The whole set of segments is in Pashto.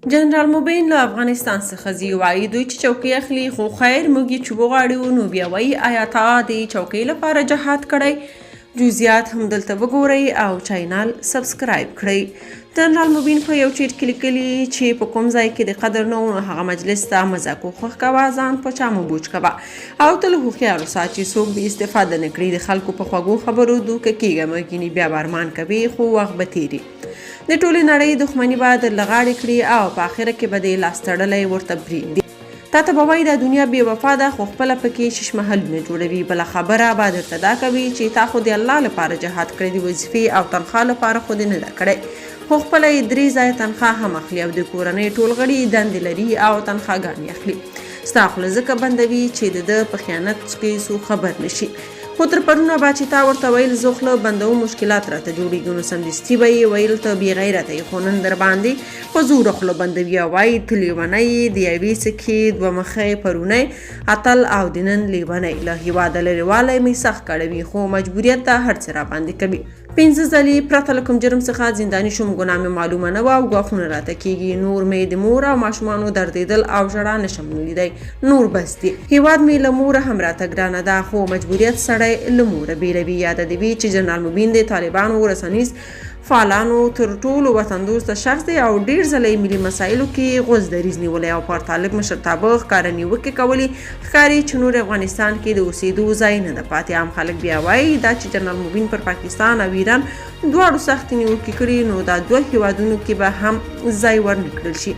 جنرال مبین له افغانستان څخه ځي، وایي دوی چې چوکۍ اخلي، خو خیر موږ یې چې وغواړو نو بیا وایي آیا تا د چوکۍ لپاره جهاد کړی؟ جزئیات هم دلته وګورئ او چینل سبسکرایب کړئ. جنرال مبین په یو چیټ کې لیکلي چې په کوم ځای کې د قدر نه نو هغه مجلس ته مزه کوښښ کوه، ځان په چا مه بوج کوه او تل هوښیار اوسه چې څوک دې استفاده نه کړي. د خلکو په خوږو خبرو دوکه کیږه، مګینې بیا به ارمان کوي خو وخت به تیري. د ټولې نړۍ دښمني به درله غاړې کړي او په آخره کې به دې لاس تړلی ورته پرېږدي. تا ته به وایي دا دنیا بې وفا ده، خو خپله پکې شش محلونه جوړوي. بله خبره به درته دا کوي چې تا خو د الله لپاره جهاد کړی، د وظیفې او تنخوا لپاره خو دې نه ده کړی، خو خپله یې 3 ځایه تنخوا هم اخلي او د کورنۍ ټول غړي دندې لري او تنخواګانې اخلي. ستا خوله ځکه بندوي چې د ده په خیانت کې څوک خبر نشي. خو تر پرونه به چې تا ورته ویل زه خوله بندوم مشکلات راته جوړېږي، نو سمدستي به یې ویل ته بې غیرته یې، خو نن در باندې په زوره خوله بندوي او وایي ته لیونی یې، د یوې سکې 2 مخی پرونی اتل او د نن لیونی. له هېواده لرېوالی مې سخت کړوي، خو مجبوریت ته هر څه راباندې کوي. 5 ځلې پرته له کوم جرم څخه زنداني شوم، ګناه مې معلومه نه وه او ګواښونه راته کېږي. نور مې د مور او ماشومانو دردېدل او ژړا نشم لیدی، نور بس دي. هېواد مې له موره هم راته ګرانه ده، خو مجبوریت سړی له موره بیلوي. یاده دې وي چې جنرال مبین د طالبانو رسنیز فعالانو تر ټولو وطن دوسته شخص دی او ډېر ځله یې ملي مسایلو کې غوڅ دریځ نیولی او پر طالب مشرتابه ښکاره نیوکې کولي. ښکاري چې نور افغانستان کې د اوسېدو ځای نه ده پاتې. عام خلک بیا وایي دا چې جنرال مبین پر پاکستان او ایران دواړو سختې نیوکې کړي، نو دا 2 هېوادونو کې به هم ځای ورنه کړل شي.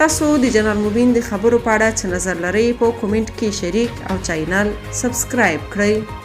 تاسو د جنرال مبین د خبرو په اړه څه نظر لرئ؟ په کومنټ کې شریک او چینل سبسکرایب کړئ.